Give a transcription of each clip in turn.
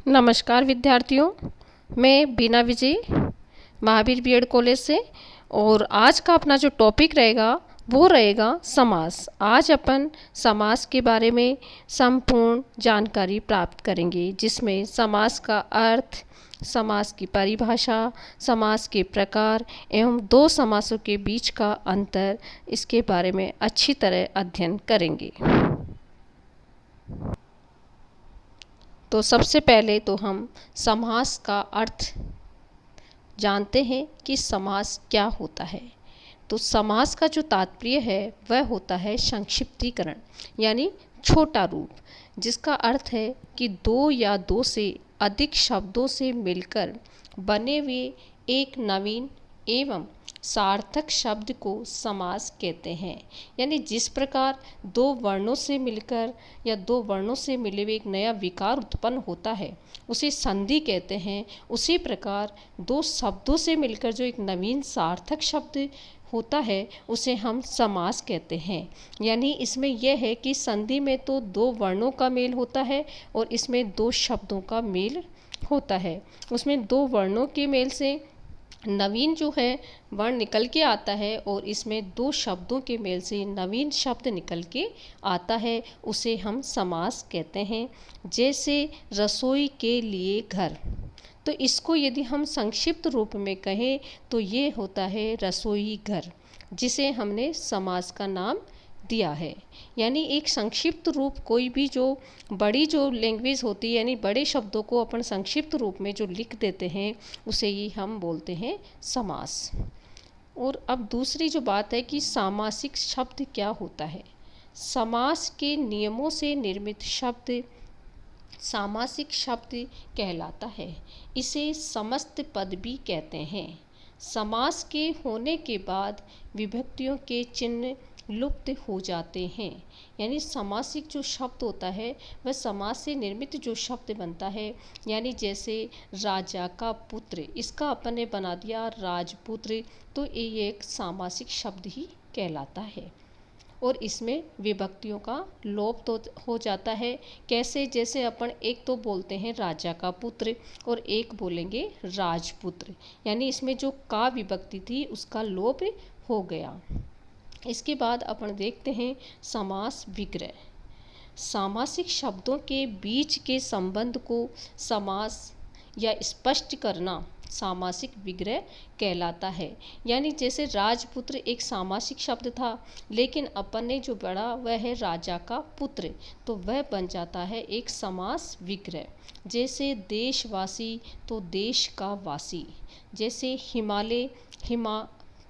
नमस्कार विद्यार्थियों, मैं बीना विजय महावीर बीएड कॉलेज से। और आज का अपना जो टॉपिक रहेगा वो रहेगा समास। आज अपन समास के बारे में संपूर्ण जानकारी प्राप्त करेंगे, जिसमें समास का अर्थ, समास की परिभाषा, समास के प्रकार एवं दो समासों के बीच का अंतर, इसके बारे में अच्छी तरह अध्ययन करेंगे। तो सबसे पहले तो हम समास का अर्थ जानते हैं कि समास क्या होता है। तो समास का जो तात्पर्य है वह होता है संक्षिप्तीकरण, यानी छोटा रूप, जिसका अर्थ है कि दो या दो से अधिक शब्दों से मिलकर बने हुए एक नवीन एवं सार्थक शब्द को समास कहते हैं। यानी जिस प्रकार दो वर्णों से मिलकर या दो वर्णों से मिले हुए एक नया विकार उत्पन्न होता है उसे संधि कहते हैं, उसी प्रकार दो शब्दों से मिलकर जो एक नवीन सार्थक शब्द होता है उसे हम समास कहते हैं। यानी इसमें यह है कि संधि में तो दो वर्णों का मेल होता है और इसमें दो शब्दों का मेल होता है। उसमें दो वर्णों के मेल से नवीन जो है वर्ण निकल के आता है और इसमें दो शब्दों के मेल से नवीन शब्द निकल के आता है, उसे हम समास कहते हैं। जैसे रसोई के लिए घर, तो इसको यदि हम संक्षिप्त रूप में कहें तो ये होता है रसोई घर, जिसे हमने समास का नाम दिया है। यानी एक संक्षिप्त रूप, कोई भी जो बड़ी जो लैंग्वेज होती है, यानी बड़े शब्दों को अपन संक्षिप्त रूप में जो लिख देते हैं उसे ही हम बोलते हैं समास। और अब दूसरी जो बात है कि सामासिक शब्द क्या होता है। समास के नियमों से निर्मित शब्द सामासिक शब्द कहलाता है। इसे समस्त पद भी कहते हैं। समास के होने के बाद विभक्तियों के चिन्ह लुप्त हो जाते हैं। यानी समासिक जो शब्द होता है वह समास से निर्मित जो शब्द बनता है, यानी जैसे राजा का पुत्र, इसका अपन ने बना दिया राजपुत्र, तो ये एक सामासिक शब्द ही कहलाता है। और इसमें विभक्तियों का लोप तो हो जाता है। कैसे? जैसे अपन एक तो बोलते हैं राजा का पुत्र और एक बोलेंगे राजपुत्र, यानी इसमें जो का विभक्ति थी उसका लोप हो गया। इसके बाद अपन देखते हैं समास विग्रह। सामासिक शब्दों के बीच के संबंध को समास या स्पष्ट करना सामासिक विग्रह कहलाता है। यानी जैसे राजपुत्र एक सामासिक शब्द था, लेकिन अपन ने जो पढ़ा वह है राजा का पुत्र, तो वह बन जाता है एक समास विग्रह। जैसे देशवासी तो देश का वासी, जैसे हिमालय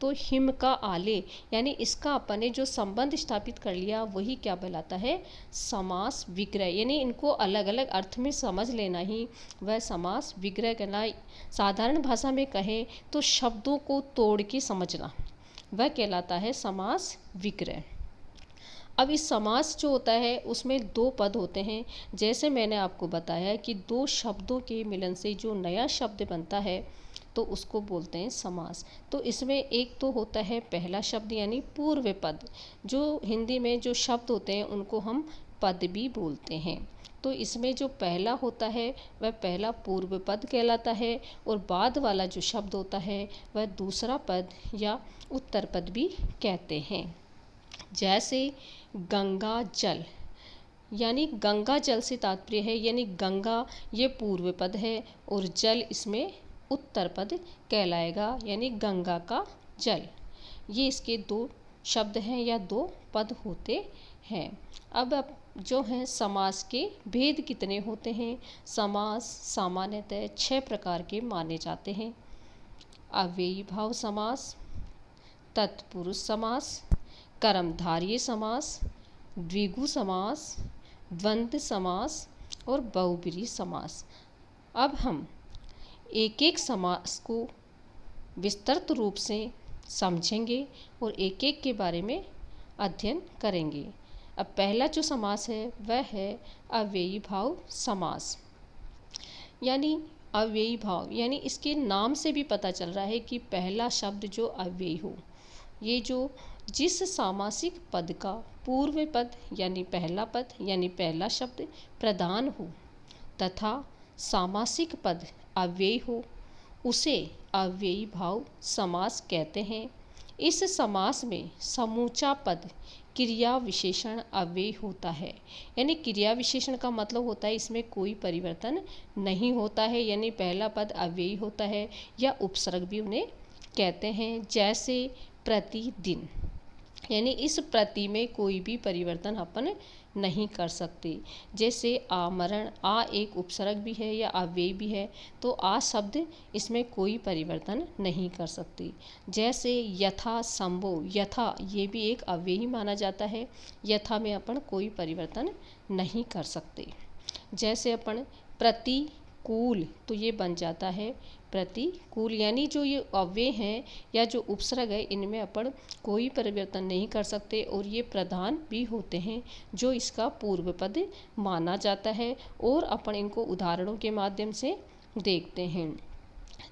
तो हिम का आले, यानी इसका अपन ने जो संबंध स्थापित कर लिया वही क्या कहलाता है, समास विग्रह। यानी इनको अलग अलग अर्थ में समझ लेना ही वह समास विग्रह कहना। साधारण भाषा में कहें तो शब्दों को तोड़ के समझना, वह कहलाता है समास विग्रह। अब इस समास जो होता है उसमें दो पद होते हैं। जैसे मैंने आपको बताया कि दो शब्दों के मिलन से जो नया शब्द बनता है तो उसको बोलते हैं समास। तो इसमें एक तो होता है पहला शब्द यानी पूर्व पद। जो हिंदी में जो शब्द होते हैं उनको हम पद भी बोलते हैं। तो इसमें जो पहला होता है वह पहला पूर्व पद कहलाता है और बाद वाला जो शब्द होता है वह दूसरा पद या उत्तर पद भी कहते हैं। जैसे गंगा जल, यानी गंगा जल से तात्पर्य है, यानी गंगा ये पूर्व पद है और जल इसमें उत्तर पद कहलाएगा, यानी गंगा का जल। ये इसके दो शब्द हैं या दो पद होते हैं। अब जो हैं समास के भेद कितने होते हैं। समास सामान्यतः 6 प्रकार के माने जाते हैं। अव्ययी भाव समास, तत्पुरुष समास, कर्मधारय समास, द्विगु समास, द्वंद्व समास और बहुब्रीहि समास। अब हम एक एक समास को विस्तृत रूप से समझेंगे और एक एक के बारे में अध्ययन करेंगे। अब पहला जो समास है वह है अव्ययी भाव समास। यानी अव्ययी भाव, यानी इसके नाम से भी पता चल रहा है कि पहला शब्द जो अव्ययी हो, ये जो जिस सामासिक पद का पूर्व पद यानी पहला पद यानी पहला शब्द प्रधान हो तथा सामासिक पद अव्ययी हो उसे अव्ययी भाव समास कहते हैं। इस समास में समूचा पद क्रिया विशेषण अव्ययी होता है। यानी क्रिया विशेषण का मतलब होता है इसमें कोई परिवर्तन नहीं होता है, यानी पहला पद अव्ययी होता है, या उपसर्ग भी उन्हें कहते हैं। जैसे प्रतिदिन, यानी इस प्रति में कोई भी परिवर्तन अपन नहीं कर सकते। जैसे आमरण, आ एक उपसर्ग भी है या अव्यय भी है, तो आ शब्द इसमें कोई परिवर्तन नहीं कर सकते। जैसे यथा संभव, यथा ये भी एक अव्यय ही माना जाता है, यथा में अपन कोई परिवर्तन नहीं कर सकते। जैसे अपन प्रतिकूल, तो ये बन जाता है प्रतिकूल, यानी जो ये अव्यय हैं या जो उपसर्ग है इनमें अपन कोई परिवर्तन नहीं कर सकते, और ये प्रधान भी होते हैं जो इसका पूर्व पद माना जाता है। और अपन इनको उदाहरणों के माध्यम से देखते हैं।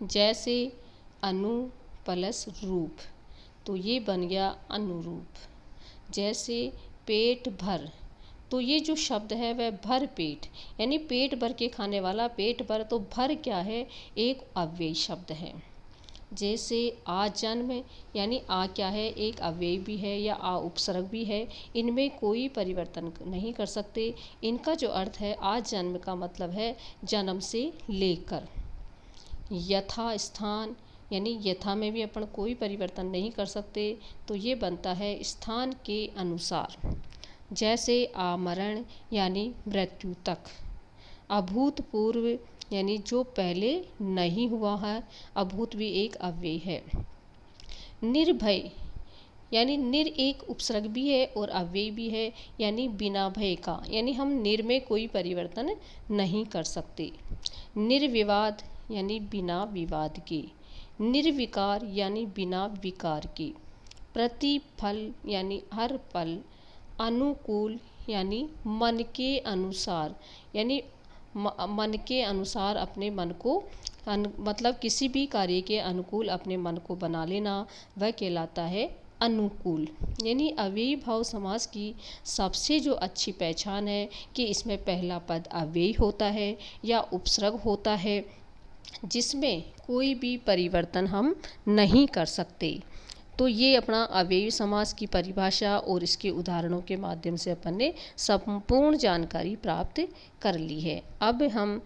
जैसे अनु प्लस रूप, तो ये बन गया अनुरूप। जैसे पेट भर, तो ये जो शब्द है वह भर पेट, यानी पेट भर के खाने वाला पेट भर, तो भर क्या है, एक अव्ययी शब्द है। जैसे आ जन्म, यानी आ क्या है, एक अव्यय भी है या आ उपसर्ग भी है, इनमें कोई परिवर्तन नहीं कर सकते। इनका जो अर्थ है आ जन्म का मतलब है जन्म से लेकर। यथा स्थान, यानी यथा में भी अपन कोई परिवर्तन नहीं कर सकते, तो ये बनता है स्थान के अनुसार। जैसे आमरण, यानी मृत्यु तक। अभूतपूर्व, यानी जो पहले नहीं हुआ है, अभूत भी एक अव्यय है। निर्भय, यानी निर एक उपसर्ग भी है और अव्यय भी है, यानी बिना भय का, यानी हम निर में कोई परिवर्तन नहीं कर सकते। निर्विवाद, यानी बिना विवाद के। निर्विकार, यानी बिना विकार के। प्रतिफल, यानी हर पल। अनुकूल, यानी मन के अनुसार, यानी मन के अनुसार अपने मन को मतलब किसी भी कार्य के अनुकूल अपने मन को बना लेना, वह कहलाता है अनुकूल। यानी अव्ययी भाव समास की सबसे जो अच्छी पहचान है कि इसमें पहला पद अव्ययी होता है या उपसर्ग होता है, जिसमें कोई भी परिवर्तन हम नहीं कर सकते। तो ये अपना अव्ययी समास की परिभाषा और इसके उदाहरणों के माध्यम से अपन ने संपूर्ण जानकारी प्राप्त कर ली है। अब हम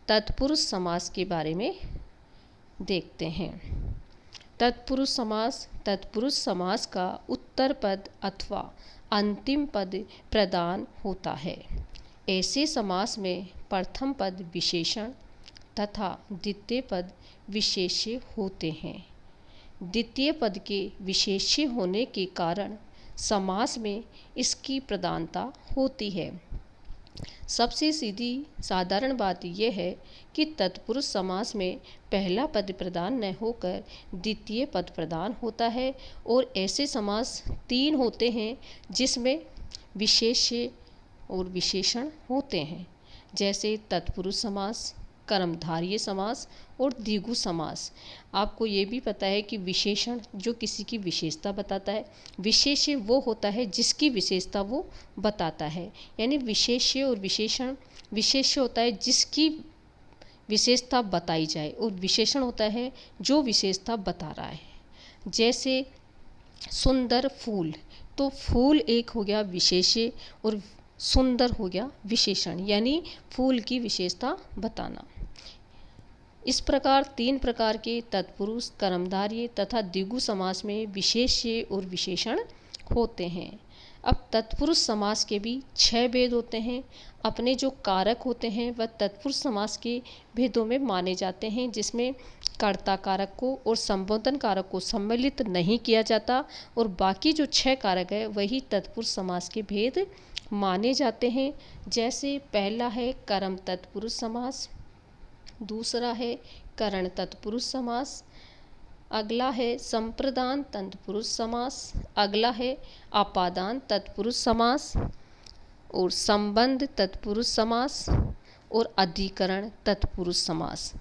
तत्पुरुष समास के बारे में देखते हैं। तत्पुरुष समास, तत्पुरुष समास का उत्तर पद अथवा अंतिम पद प्रदान होता है। ऐसे समास में प्रथम पद विशेषण तथा द्वितीय पद विशेष्य होते हैं। द्वितीय पद के विशेष्य होने के कारण समास में इसकी प्रधानता होती है। सबसे सीधी साधारण बात यह है कि तत्पुरुष समास में पहला पद प्रधान न होकर द्वितीय पद प्रधान होता है, और ऐसे समास 3 होते हैं जिसमें विशेष्य और विशेषण होते हैं। जैसे तत्पुरुष समास, कर्मधारय समास और द्विगु समास। आपको ये भी पता है कि विशेषण जो किसी की विशेषता बताता है, विशेष्य वो होता है जिसकी विशेषता वो बताता है। यानी विशेष्य और विशेषण, विशेष्य होता है जिसकी विशेषता बताई जाए और विशेषण होता है जो विशेषता बता रहा है। जैसे सुंदर फूल, तो फूल एक हो गया विशेष्य और सुंदर हो गया विशेषण, यानी फूल की विशेषता बताना। इस प्रकार 3 प्रकार के तत्पुरुष, कर्मधारय तथा द्विगु समास में विशेष्य और विशेषण होते हैं। अब तत्पुरुष समास के भी 6 भेद होते हैं। अपने जो कारक होते हैं वह तत्पुरुष समास के भेदों में माने जाते हैं, जिसमें कर्ता कारक को और संबोधन कारक को सम्मिलित नहीं किया जाता, और बाकी जो 6 कारक है वही तत्पुरुष समास के भेद माने जाते हैं। जैसे पहला है कर्म तत्पुरुष समास, दूसरा है करण तत्पुरुष समास, अगला है संप्रदान तत्पुरुष समास, अगला है आपादान तत्पुरुष समास, और संबंध तत्पुरुष समास, और अधिकरण तत्पुरुष समास।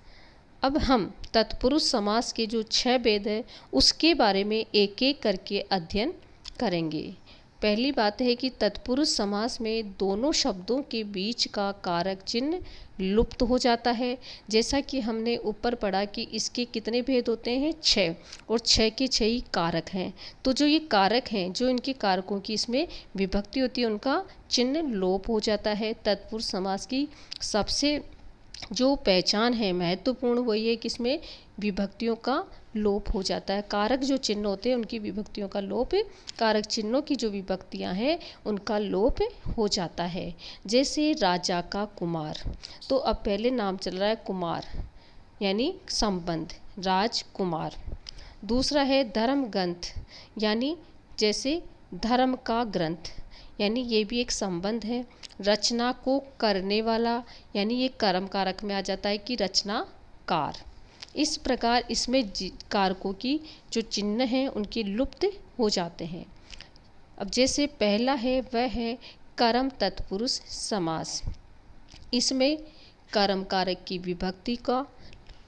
अब हम तत्पुरुष समास के जो 6 भेद है उसके बारे में एक एक करके अध्ययन करेंगे। पहली बात है कि तत्पुरुष समास में दोनों शब्दों के बीच का कारक चिन्ह लुप्त हो जाता है। जैसा कि हमने ऊपर पढ़ा कि इसके कितने भेद होते हैं, 6, और 6 के 6 ही कारक हैं। तो जो ये कारक हैं, जो इनके कारकों की इसमें विभक्ति होती है, उनका चिन्ह लोप हो जाता है। तत्पुरुष समास की सबसे जो पहचान है महत्वपूर्ण, वही है कि इसमें विभक्तियों का लोप हो जाता है। कारक जो चिन्ह होते हैं उनकी विभक्तियों का लोप, कारक चिन्हों की जो विभक्तियां हैं उनका लोप हो जाता है। जैसे राजा का कुमार, तो अब पहले नाम चल रहा है कुमार यानी संबंध, राजकुमार। दूसरा है धर्म ग्रंथ, यानी जैसे धर्म का ग्रंथ, यानी ये भी एक संबंध है। रचना को करने वाला, यानी ये कर्म कारक में आ जाता है कि रचनाकार। इस प्रकार इसमें कारकों की जो चिन्ह हैं उनके लुप्त हो जाते हैं। अब जैसे पहला है वह है कर्म तत्पुरुष समास। इसमें कर्म कारक की विभक्ति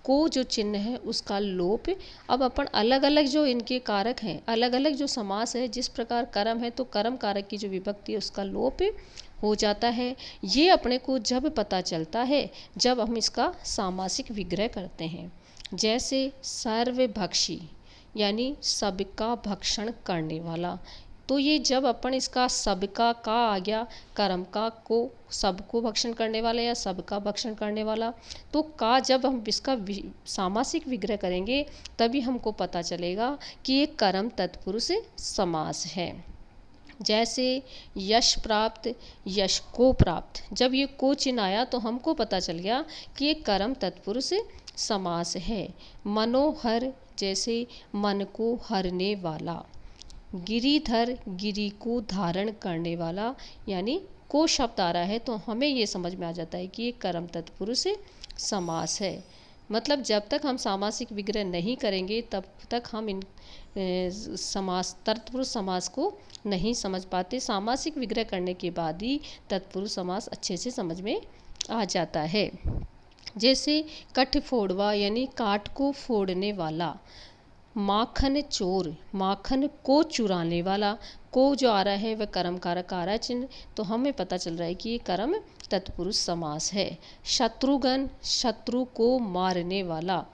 को जो चिन्ह है उसका लोप। अब अपन अलग अलग जो इनके कारक हैं, अलग अलग जो समास है, जिस प्रकार कर्म है तो कर्म कारक की जो विभक्ति है उसका लोप हो जाता है। ये अपने को जब पता चलता है जब हम इसका सामासिक विग्रह करते हैं। जैसे सर्वभक्षी यानी सबका भक्षण करने वाला, तो ये जब अपन इसका सबका का आ गया, कर्म का को सबको भक्षण करने वाला या सबका भक्षण करने वाला, तो का जब हम इसका सामासिक विग्रह करेंगे तभी हमको पता चलेगा कि ये कर्म तत्पुरुष समास है। जैसे यश प्राप्त, यश को प्राप्त, जब ये को चिन्ह आया तो हमको पता चल गया कि ये कर्म तत्पुरुष समास है। मनोहर, जैसे मन को हरने वाला। गिरिधर, गिरि को धारण करने वाला, यानी को शब्द आ रहा है तो हमें ये समझ में आ जाता है कि ये कर्म तत्पुरुष समास है। मतलब जब तक हम सामासिक विग्रह नहीं करेंगे तब तक हम इन समास तत्पुरुष समास को नहीं समझ पाते। सामासिक विग्रह करने के बाद ही तत्पुरुष समास अच्छे से समझ में आ जाता है। जैसे कठ फोड़वा, यानी काट को फोड़ने वाला। माखन चोर, माखन को चुराने वाला, को जो आ रहा है वह कर्म कारक आ रहा है चिन्ह, तो हमें पता चल रहा है कि ये कर्म तत्पुरुष समास है। शत्रुघ्न, शत्रु को मारने वाला।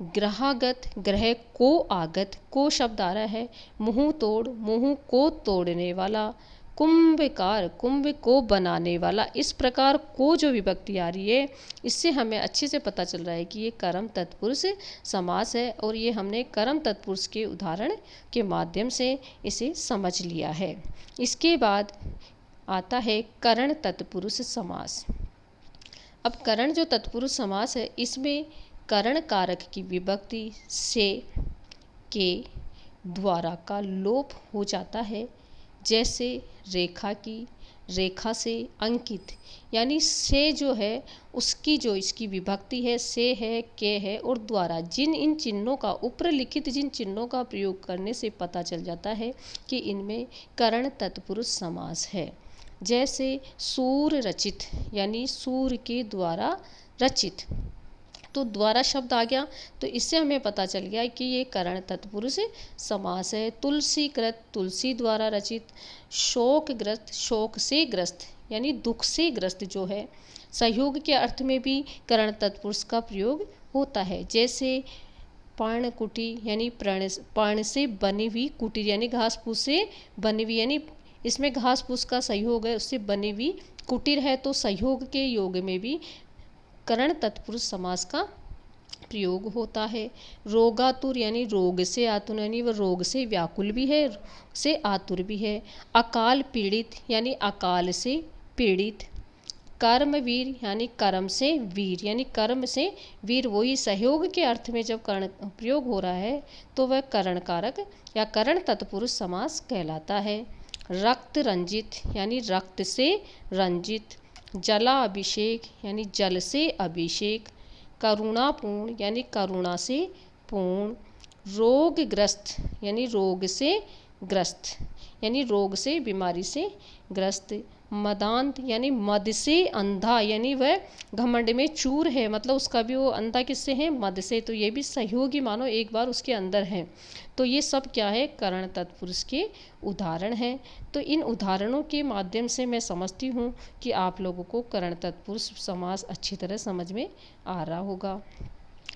ग्रहागत, ग्रह को आगत, को शब्द आ रहा है। मुंह तोड़, मुंह को तोड़ने वाला। कुंभकार, कुंभ को बनाने वाला। इस प्रकार को जो विभक्ति आ रही है इससे हमें अच्छे से पता चल रहा है कि ये कर्म तत्पुरुष समास है, और ये हमने कर्म तत्पुरुष के उदाहरण के माध्यम से इसे समझ लिया है। इसके बाद आता है करण तत्पुरुष समास। अब करण जो तत्पुरुष समास है इसमें करण कारक की विभक्ति से, के, द्वारा का लोप हो जाता है। जैसे रेखा की, रेखा से अंकित, यानी से जो है उसकी जो इसकी विभक्ति है से है, के है और द्वारा, जिन इन चिन्हों का उपरलिखित जिन चिन्हों का प्रयोग करने से पता चल जाता है कि इनमें करण तत्पुरुष समास है। जैसे सूर रचित, यानी सूर के द्वारा रचित, तो द्वारा शब्द आ गया तो इससे हमें पता चल गया कि ये करण तत्पुरुष समास है। तुलसीकृत, तुलसी द्वारा रचित। शोकग्रस्त, शोक से ग्रस्त, यानी दुख से ग्रस्त जो है। सहयोग के अर्थ में भी करण तत्पुरुष का प्रयोग होता है। जैसे पर्णकुटी, यानी पर्ण से बनी हुई कुटीर, यानी घास फूस से बनी हुई, यानी इसमें घास फूस का सहयोग है, उससे बनी हुई कुटीर है, तो सहयोग के योग में भी करण तत्पुरुष समास का प्रयोग होता है। रोगातुर, यानी रोग से आतुर, यानी वह रोग से व्याकुल भी है, से आतुर भी है। अकाल पीड़ित, यानी अकाल से पीड़ित। कर्मवीर, यानी कर्म से वीर, यानी कर्म से वीर, वही सहयोग के अर्थ में जब कर्ण प्रयोग हो रहा है तो वह करण कारक या करण तत्पुरुष समास कहलाता है। रक्त रंजित, यानी रक्त से रंजित। जला अभिषेक, यानी जल से अभिषेक। करुणापूर्ण, यानी करुणा से पूर्ण। रोगग्रस्त, यानी रोग से ग्रस्त यानी रोग से, बीमारी से ग्रस्त। मदांत यानी मद से अंधा, यानी वह घमंड में चूर है, मतलब उसका भी वो अंधा किससे है, मद से। तो ये भी सहयोगी मानो एक बार उसके अंदर है। तो ये सब क्या है, करण तत्पुरुष के उदाहरण हैं। तो इन उदाहरणों के माध्यम से मैं समझती हूँ कि आप लोगों को करण तत्पुरुष समास अच्छी तरह समझ में आ रहा होगा।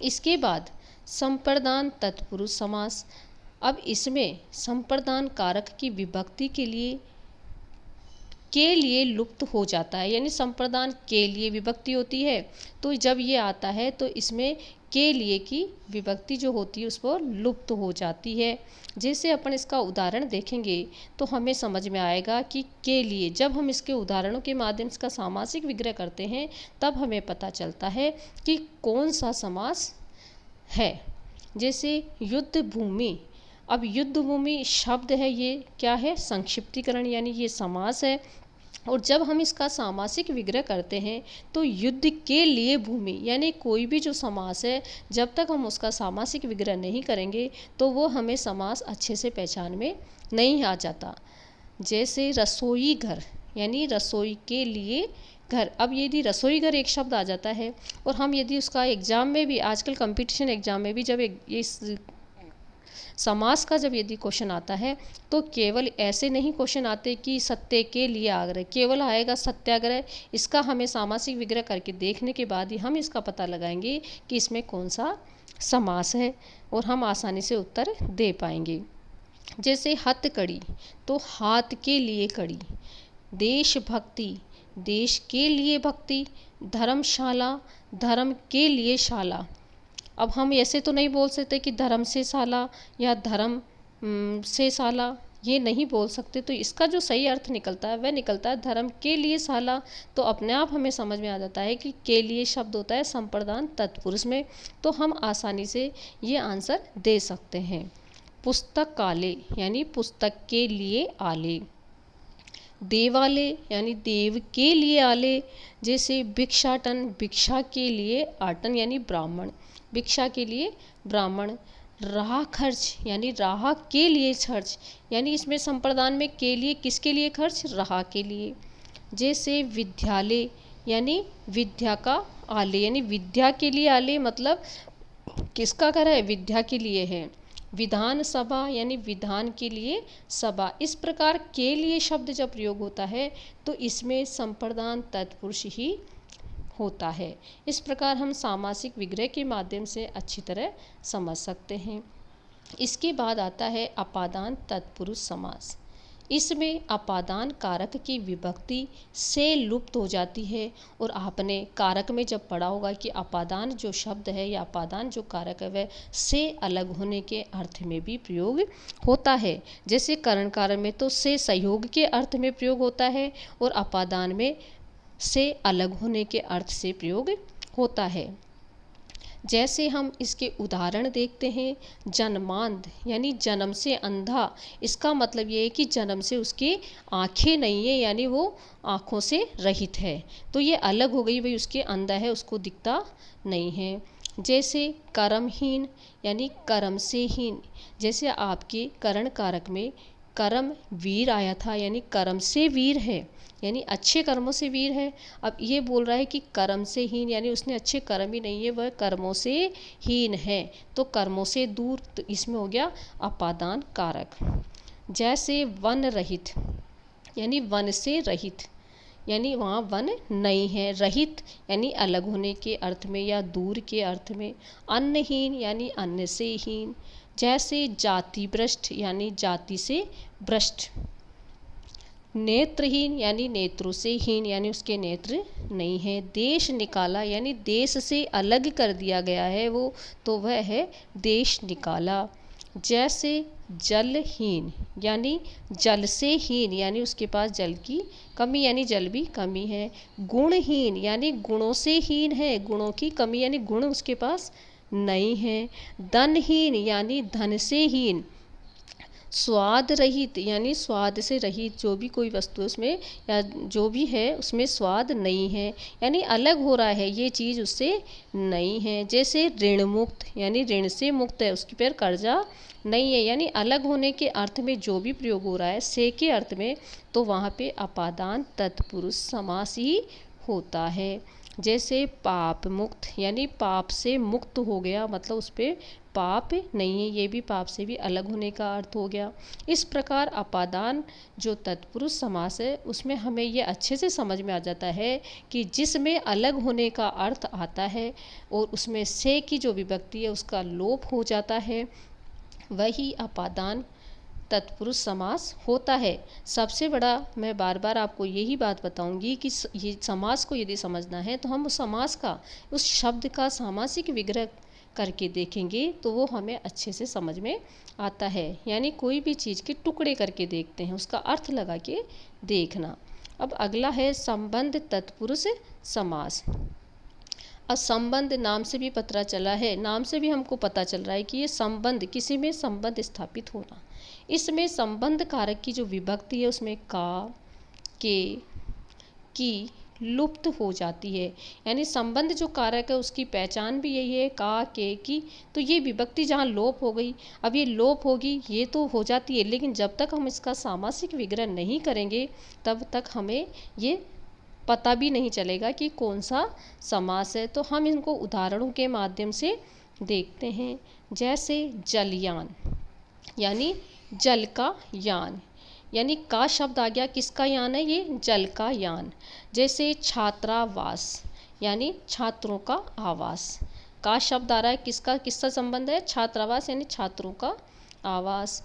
इसके बाद संप्रदान तत्पुरुष समास। अब इसमें संप्रदान कारक की विभक्ति के लिए लुप्त हो जाता है, यानी संप्रदान के लिए विभक्ति होती है। तो जब ये आता है तो इसमें के लिए की विभक्ति जो होती है उस पर लुप्त हो जाती है। जैसे अपन इसका उदाहरण देखेंगे तो हमें समझ में आएगा कि के लिए, जब हम इसके उदाहरणों के माध्यम से इसका सामासिक विग्रह करते हैं तब हमें पता चलता है कि कौन सा समास है। जैसे युद्ध भूमि। अब युद्ध भूमि शब्द है, ये क्या है, संक्षिप्तीकरण, यानी ये समास है। और जब हम इसका सामासिक विग्रह करते हैं तो युद्ध के लिए भूमि, यानी कोई भी जो समास है जब तक हम उसका सामासिक विग्रह नहीं करेंगे तो वो हमें समास अच्छे से पहचान में नहीं आ जाता। जैसे रसोई घर, यानी रसोई के लिए घर। अब यदि रसोई घर एक शब्द आ जाता है और हम यदि उसका एग्ज़ाम में भी, आजकल कंपटीशन एग्ज़ाम में भी जब इस समास का जब यदि क्वेश्चन आता है तो केवल ऐसे नहीं क्वेश्चन आते कि सत्य के लिए आग्रह, केवल आएगा सत्याग्रह। इसका हमें सामासिक विग्रह करके देखने के बाद ही हम इसका पता लगाएंगे कि इसमें कौन सा समास है और हम आसानी से उत्तर दे पाएंगे। जैसे हथकड़ी, तो हाथ के लिए कड़ी। देशभक्ति, देश के लिए भक्ति। धर्मशाला, धर्म के लिए शाला। अब हम ऐसे तो नहीं बोल सकते कि धर्म से शाला या धर्म से शाला, ये नहीं बोल सकते। तो इसका जो सही अर्थ निकलता है वह निकलता है धर्म के लिए शाला। तो अपने आप हमें समझ में आ जाता है कि के लिए शब्द होता है संप्रदान तत्पुरुष में। तो हम आसानी से ये आंसर दे सकते हैं। पुस्तकालय यानी पुस्तक के लिए आले। देवालय यानी देव के लिए आले। जैसे भिक्षाटन, भिक्षा के लिए आटन यानी ब्राह्मण, भिक्षा के लिए ब्राह्मण। राह खर्च यानी राह के लिए खर्च, यानी इसमें संप्रदान में के लिए किसके लिए खर्च, राह के लिए। जैसे विद्यालय यानी विद्या का आलय, यानी विद्या के लिए आलय, मतलब किसका घर है, विद्या के लिए है। विधान सभा यानी विधान के लिए सभा। इस प्रकार के लिए शब्द जब प्रयोग होता है तो इसमें संप्रदान तत्पुरुष ही होता है। इस प्रकार हम सामासिक विग्रह के माध्यम से अच्छी तरह समझ सकते हैं। इसके बाद आता है अपादान तत्पुरुष समास। इसमें अपादान कारक की विभक्ति से लुप्त हो जाती है। और आपने कारक में जब पढ़ा होगा कि अपादान जो शब्द है या अपादान जो कारक है वह से अलग होने के अर्थ में भी प्रयोग होता है। जैसे करण कारक में तो से सहयोग के अर्थ में प्रयोग होता है और अपादान में से अलग होने के अर्थ से प्रयोग होता है। जैसे हम इसके उदाहरण देखते हैं, जन्मांध यानी जन्म से अंधा। इसका मतलब ये है कि जन्म से उसकी आँखें नहीं है, यानी वो आँखों से रहित है। तो ये अलग हो गई, भाई उसके अंधा है, उसको दिखता नहीं है। जैसे कर्महीन यानी कर्म से हीन। जैसे आपके करण कारक में कर्म वीर आया था, यानी कर्म से वीर है, यानी अच्छे कर्मों से वीर है। अब ये बोल रहा है कि कर्म से हीन, यानी उसने अच्छे कर्म ही नहीं है, वह कर्मों से हीन है, तो कर्मों से दूर। तो इसमें हो गया अपादान कारक। जैसे वन रहित यानी वन से रहित, यानी वहाँ वन नहीं है। रहित यानी अलग होने के अर्थ में या दूर के अर्थ में। अन्नहीन यानी अन्न से हीन। जैसे जाति भ्रष्ट यानी जाति से भ्रष्ट। नेत्रहीन यानी नेत्रों से हीन, यानी उसके नेत्र नहीं है। देश निकाला यानी देश से अलग कर दिया गया है वो, तो वह है देश निकाला। जैसे जलहीन यानी जल से हीन, यानी उसके पास जल की कमी, यानी जल भी कमी है। गुणहीन यानी गुणों से हीन है, गुणों की कमी, यानी गुण उसके पास नहीं है। धनहीन यानी धन से हीन, स्वाद रहित यानी स्वाद से रहित जो भी कोई वस्तु है उसमें या जो भी है उसमें स्वाद नहीं है, यानी अलग हो रहा है, ये चीज़ उससे नहीं है। जैसे ऋण मुक्त यानी ऋण से मुक्त है, उसके पर कर्जा नहीं है, यानी अलग होने के अर्थ में जो भी प्रयोग हो रहा है से के अर्थ में, तो वहाँ पे अपादान तत्पुरुष समास ही होता है। जैसे पाप मुक्त यानी पाप से मुक्त हो गया, मतलब उस पर पाप नहीं है, ये भी पाप से भी अलग होने का अर्थ हो गया। इस प्रकार अपादान जो तत्पुरुष समास है उसमें हमें ये अच्छे से समझ में आ जाता है कि जिसमें अलग होने का अर्थ आता है और उसमें से की जो विभक्ति है उसका लोप हो जाता है, वही अपादान तत्पुरुष समास होता है। सबसे बड़ा मैं बार बार आपको यही बात बताऊंगी कि ये समास को यदि समझना है तो हम उस समास का, उस शब्द का सामासिक विग्रह करके देखेंगे तो वो हमें अच्छे से समझ में आता है। यानी कोई भी चीज़ के टुकड़े करके देखते हैं, उसका अर्थ लगा के देखना। अब अगला है संबंध तत्पुरुष समास। अब संबंध नाम से भी पता चला है, नाम से भी हमको पता चल रहा है कि ये संबंध, किसी में संबंध स्थापित होना। इसमें संबंध कारक की जो विभक्ति है उसमें का, के, की लुप्त हो जाती है। यानी संबंध जो कारक है उसकी पहचान भी यही है, का, के, की। तो ये विभक्ति जहाँ लोप हो गई, अब ये लोप होगी, ये तो हो जाती है, लेकिन जब तक हम इसका सामासिक विग्रह नहीं करेंगे तब तक हमें ये पता भी नहीं चलेगा कि कौन सा समास है। तो हम इनको उदाहरणों के माध्यम से देखते हैं। जैसे जलयान यानी जल का यान, यानी का शब्द आ गया, किसका यान है, ये जल का यान। जैसे छात्रावास यानी छात्रों का आवास, का शब्द आ रहा है, किसका किसका संबंध है, छात्रावास यानी छात्रों का आवास।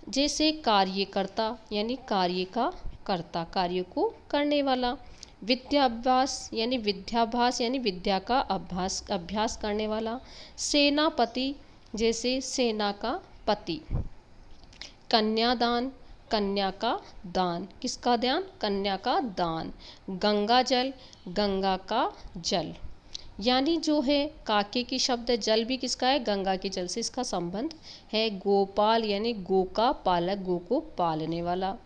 जैसे कार्यकर्ता यानी कार्य का कर्ता, कार्य को करने वाला। विद्याभ्यास यानी विद्याभ्यास यानी विद्या का अभ्यास करने वाला। सेनापति जैसे सेना का पति। कन्यादान, कन्या का दान, किसका दान, कन्या का दान। गंगा जल, गंगा का जल। यानी जो है काके की शब्द है, जल भी किसका है, गंगा के जल से इसका संबंध है। गोपाल यानी गो का पालक, गो को पालने वाला।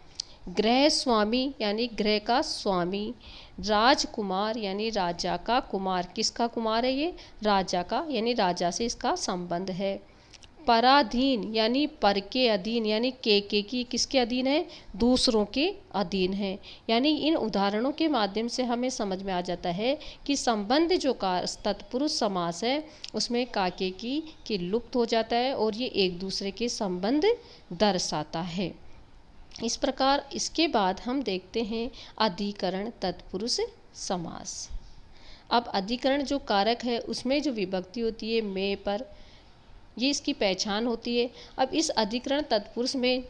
गृह स्वामी यानी गृह का स्वामी। राजकुमार यानी राजा का कुमार, किसका कुमार है ये, राजा का, यानी राजा से इसका संबंध है। पराधीन यानी पर के अधीन, यानी के की किसके अधीन है, दूसरों के अधीन है। यानी इन उदाहरणों के माध्यम से हमें समझ में आ जाता है कि संबंध जो का तत्पुरुष समास है उसमें काके की लुप्त हो जाता है और ये एक दूसरे के संबंध दर्शाता है। इस प्रकार इसके बाद हम देखते हैं अधिकरण तत्पुरुष समास। अब अधिकरण जो कारक है उसमें जो विभक्ति होती है में पर, ये इसकी पहचान होती है। अब इस अधिकरण तत्पुरुष में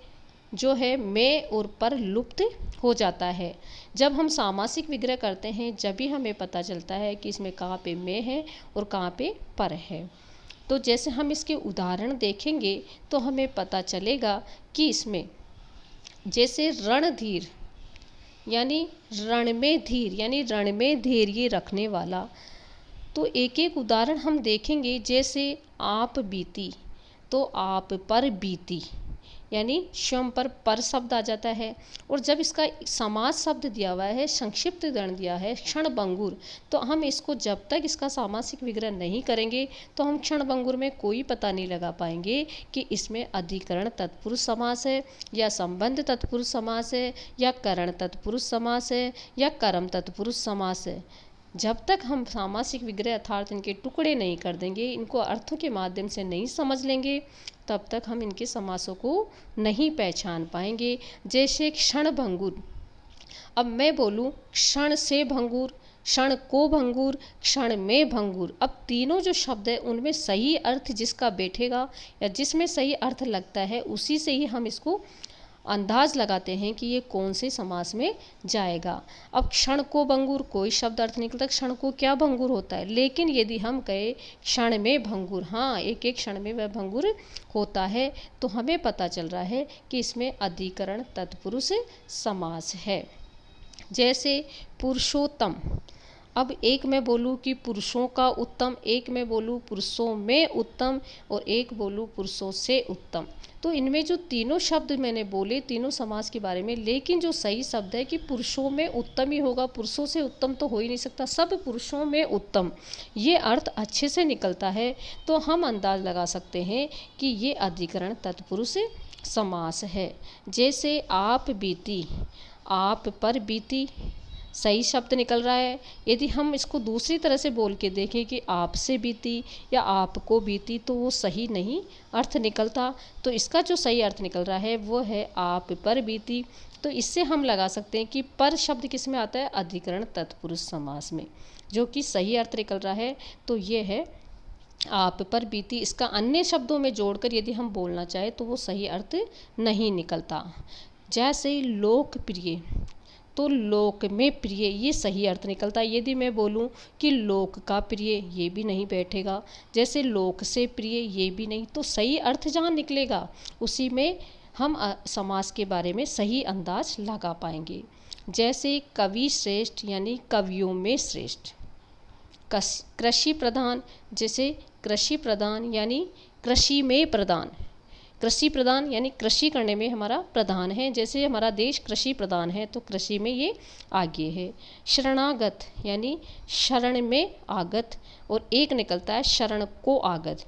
जो है में और पर लुप्त हो जाता है। जब हम सामासिक विग्रह करते हैं जब भी हमें पता चलता है कि इसमें कहाँ पे में है और कहाँ पे पर है। तो जैसे हम इसके उदाहरण देखेंगे तो हमें पता चलेगा कि इसमें जैसे रणधीर यानी रण में धीर, यानी रण में धैर्य रखने वाला। तो एक एक उदाहरण हम देखेंगे। जैसे आप बीती, तो आप पर बीती, यानी स्वयं पर शब्द आ जाता है। और जब इसका समास शब्द दिया हुआ है, संक्षिप्त गण दिया है क्षणभंगुर, तो हम इसको जब तक इसका सामासिक विग्रह नहीं करेंगे तो हम क्षणभंगुर में कोई पता नहीं लगा पाएंगे कि इसमें अधिकरण तत्पुरुष समास है या संबंध तत्पुरुष समास है या करण तत्पुरुष समास है या कर्म तत्पुरुष समास है। जब तक हम सामासिक विग्रह अर्थात इनके टुकड़े नहीं कर देंगे, इनको अर्थों के माध्यम से नहीं समझ लेंगे, तब तक हम इनके समासों को नहीं पहचान पाएंगे। जैसे क्षण भंगुर, अब मैं बोलूँ क्षण से भंगुर, क्षण को भंगुर, क्षण में भंगुर। अब तीनों जो शब्द है उनमें सही अर्थ जिसका बैठेगा या जिसमें सही अर्थ लगता है उसी से ही हम इसको अंदाज लगाते हैं कि ये कौन से समास में जाएगा। अब क्षण को भंगुर कोई शब्द अर्थ निकलता, क्षण को क्या भंगुर होता है, लेकिन यदि हम कहे क्षण में भंगुर, हाँ एक एक क्षण में वह भंगुर होता है, तो हमें पता चल रहा है कि इसमें अधिकरण तत्पुरुष समास है। जैसे पुरुषोत्तम, अब एक मैं बोलूँ कि पुरुषों का उत्तम, एक मैं बोलूँ पुरुषों में उत्तम, और एक बोलूँ पुरुषों से उत्तम, तो इनमें जो तीनों शब्द मैंने बोले तीनों समास के बारे में, लेकिन जो सही शब्द है कि पुरुषों में उत्तम ही होगा, पुरुषों से उत्तम तो हो ही नहीं सकता, सब पुरुषों में उत्तम, ये अर्थ अच्छे से निकलता है। तो हम अंदाज लगा सकते हैं कि ये अधिकरण तत्पुरुष समास है। जैसे आप बीती, आप पर बीती सही शब्द निकल रहा है। यदि हम इसको दूसरी तरह से बोल के देखें कि आपसे बीती या आपको बीती, तो वो सही नहीं अर्थ निकलता। तो इसका जो सही अर्थ निकल रहा है वो है आप पर बीती। तो इससे हम लगा सकते हैं कि पर शब्द किस में आता है, अधिकरण तत्पुरुष समास में, जो कि सही अर्थ निकल रहा है। तो ये है आप पर बीती। इसका अन्य शब्दों में जोड़कर यदि हम बोलना चाहें तो वो सही अर्थ नहीं निकलता। जैसे लोकप्रिय, तो लोक में प्रिय, ये सही अर्थ निकलता है। यदि मैं बोलूं कि लोक का प्रिय, ये भी नहीं बैठेगा। जैसे लोक से प्रिय, ये भी नहीं। तो सही अर्थ जहाँ निकलेगा उसी में हम समास के बारे में सही अंदाज लगा पाएंगे। जैसे कवि श्रेष्ठ यानी कवियों में श्रेष्ठ। कृषि प्रधान, जैसे कृषि प्रधान यानी कृषि में प्रधान। कृषि प्रधान यानी कृषि करने में हमारा प्रधान है, जैसे हमारा देश कृषि प्रधान है तो कृषि में ये आगे है। शरणागत यानी शरण में आगत, और एक निकलता है शरण को आगत।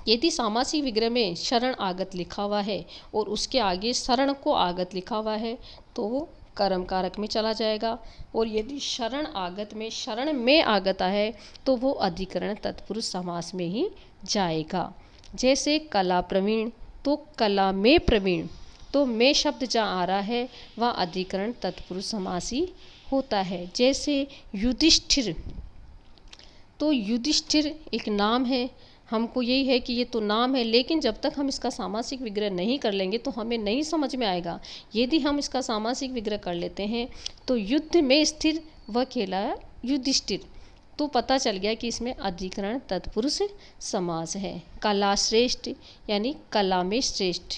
यदि सामासिक विग्रह में शरण आगत लिखा हुआ है और उसके आगे शरण को आगत लिखा हुआ है तो वो कर्म कारक में चला जाएगा। और यदि शरण आगत में शरण में आगता है तो वो अधिकरण तत्पुरुष समास में ही जाएगा। जैसे कला प्रवीण, तो कला में प्रवीण, तो में शब्द जहाँ आ रहा है वह अधिकरण तत्पुरुष समास ही होता है। जैसे युधिष्ठिर, तो युधिष्ठिर एक नाम है, हमको यही है कि ये तो नाम है, लेकिन जब तक हम इसका सामासिक विग्रह नहीं कर लेंगे तो हमें नहीं समझ में आएगा। यदि हम इसका सामासिक विग्रह कर लेते हैं तो युद्ध में स्थिर वह खेला युधिष्ठिर, तो पता चल गया कि इसमें अधिकरण तत्पुरुष समास है। कला श्रेष्ठ यानी कला में श्रेष्ठ,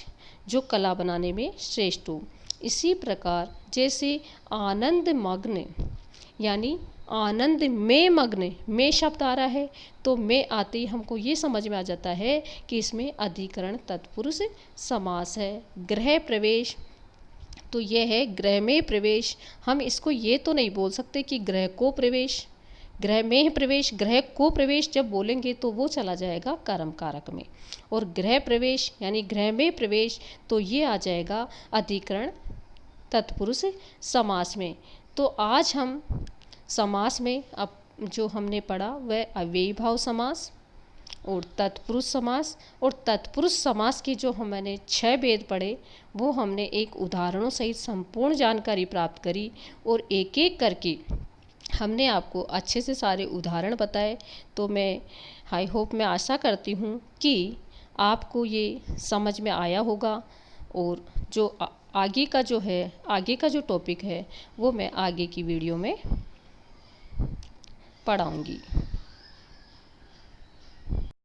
जो कला बनाने में श्रेष्ठ हो। इसी प्रकार जैसे आनंद मग्न यानी आनंद में मग्न, में शब्द आ रहा है तो में आते ही हमको ये समझ में आ जाता है कि इसमें अधिकरण तत्पुरुष समास है। गृह प्रवेश, तो यह है गृह में प्रवेश। हम इसको ये तो नहीं बोल सकते कि गृह को प्रवेश, गृह में प्रवेश, गृह को प्रवेश जब बोलेंगे तो वो चला जाएगा कर्म कारक में। और गृह प्रवेश यानी गृह में प्रवेश, तो ये आ जाएगा अधिकरण तत्पुरुष समास में। तो आज हम समास में अब जो हमने पढ़ा वह अव्ययी भाव समास और तत्पुरुष समास, और तत्पुरुष समास की जो मैंने 6 भेद पढ़े वो हमने एक उदाहरणों सहित संपूर्ण जानकारी प्राप्त करी, और एक एक करके हमने आपको अच्छे से सारे उदाहरण बताए। तो मैं आई होप, मैं आशा करती हूँ कि आपको ये समझ में आया होगा, और जो आगे का जो है, आगे का जो टॉपिक है वो मैं आगे की वीडियो में पढ़ाऊँगी।